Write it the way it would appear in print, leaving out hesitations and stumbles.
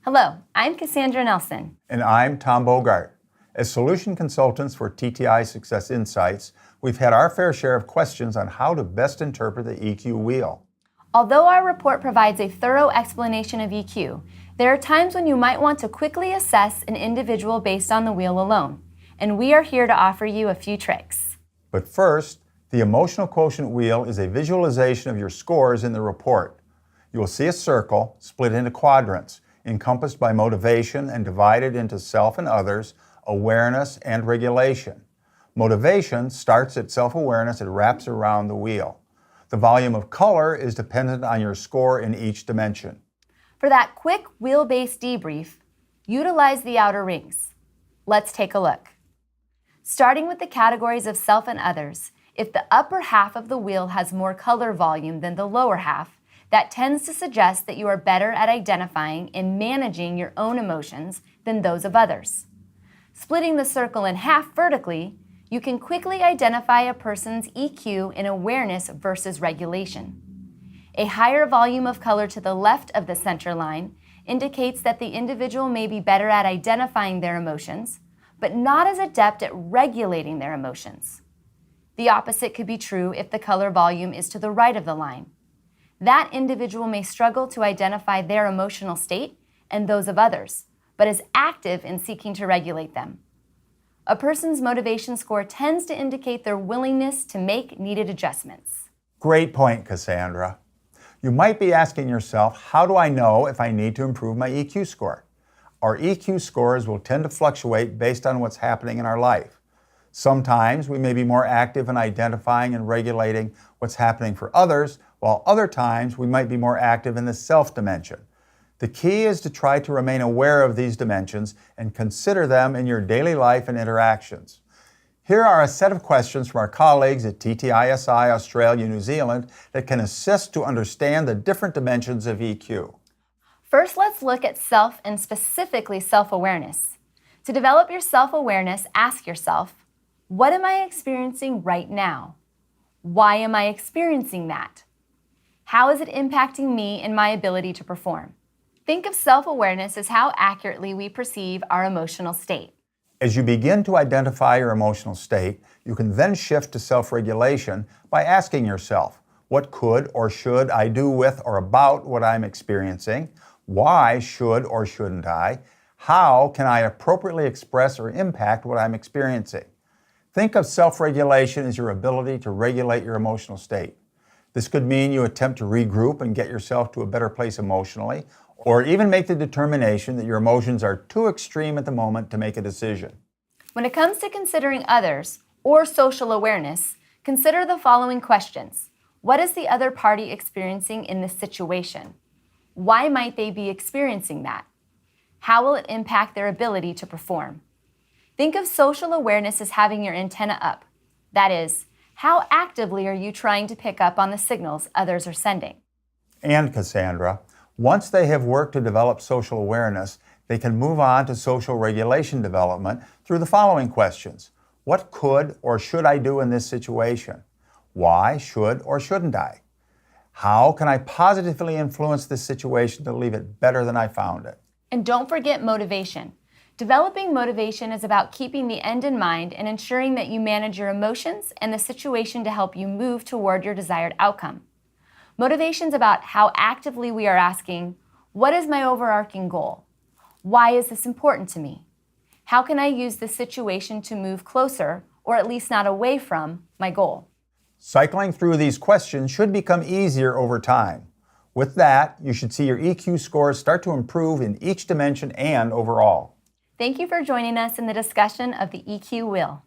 Hello, I'm Cassandra Nelson. And I'm Tom Bogart. As solution consultants for TTI Success Insights, we've had our fair share of questions on how to best interpret the EQ wheel. Although our report provides a thorough explanation of EQ, there are times when you might want to quickly assess an individual based on the wheel alone, and we are here to offer you a few tricks. But first, the emotional quotient wheel is a visualization of your scores in the report. You will see a circle split into quadrants, encompassed by motivation and divided into self and others, awareness, and regulation. Motivation starts at self-awareness and wraps around the wheel. The volume of color is dependent on your score in each dimension. For that quick wheel-based debrief, utilize the outer rings. Let's take a look. Starting with the categories of self and others, if the upper half of the wheel has more color volume than the lower half, that tends to suggest that you are better at identifying and managing your own emotions than those of others. Splitting the circle in half vertically, you can quickly identify a person's EQ in awareness versus regulation. A higher volume of color to the left of the center line indicates that the individual may be better at identifying their emotions, but not as adept at regulating their emotions. The opposite could be true if the color volume is to the right of the line. That individual may struggle to identify their emotional state and those of others, but is active in seeking to regulate them. A person's motivation score tends to indicate their willingness to make needed adjustments. Great point, Cassandra. You might be asking yourself, how do I know if I need to improve my EQ score? Our EQ scores will tend to fluctuate based on what's happening in our life. Sometimes we may be more active in identifying and regulating what's happening for others, while other times we might be more active in the self dimension. The key is to try to remain aware of these dimensions and consider them in your daily life and interactions. Here are a set of questions from our colleagues at TTISI Australia, New Zealand that can assist to understand the different dimensions of EQ. First, let's look at self and specifically self-awareness. To develop your self-awareness, ask yourself, what am I experiencing right now? Why am I experiencing that? How is it impacting me and my ability to perform? Think of self-awareness as how accurately we perceive our emotional state. As you begin to identify your emotional state, you can then shift to self-regulation by asking yourself, what could or should I do with or about what I'm experiencing? Why should or shouldn't I? How can I appropriately express or impact what I'm experiencing? Think of self-regulation as your ability to regulate your emotional state. This could mean you attempt to regroup and get yourself to a better place emotionally, or even make the determination that your emotions are too extreme at the moment to make a decision. When it comes to considering others or social awareness, consider the following questions. What is the other party experiencing in this situation? Why might they be experiencing that? How will it impact their ability to perform? Think of social awareness as having your antenna up. That is, how actively are you trying to pick up on the signals others are sending? And Cassandra, once they have worked to develop social awareness, they can move on to social regulation development through the following questions. What could or should I do in this situation? Why should or shouldn't I? How can I positively influence this situation to leave it better than I found it? And don't forget motivation. Developing motivation is about keeping the end in mind and ensuring that you manage your emotions and the situation to help you move toward your desired outcome. Motivation is about how actively we are asking, what is my overarching goal? Why is this important to me? How can I use this situation to move closer, or at least not away from, my goal? Cycling through these questions should become easier over time. With that, you should see your EQ scores start to improve in each dimension and overall. Thank you for joining us in the discussion of the EQ wheel.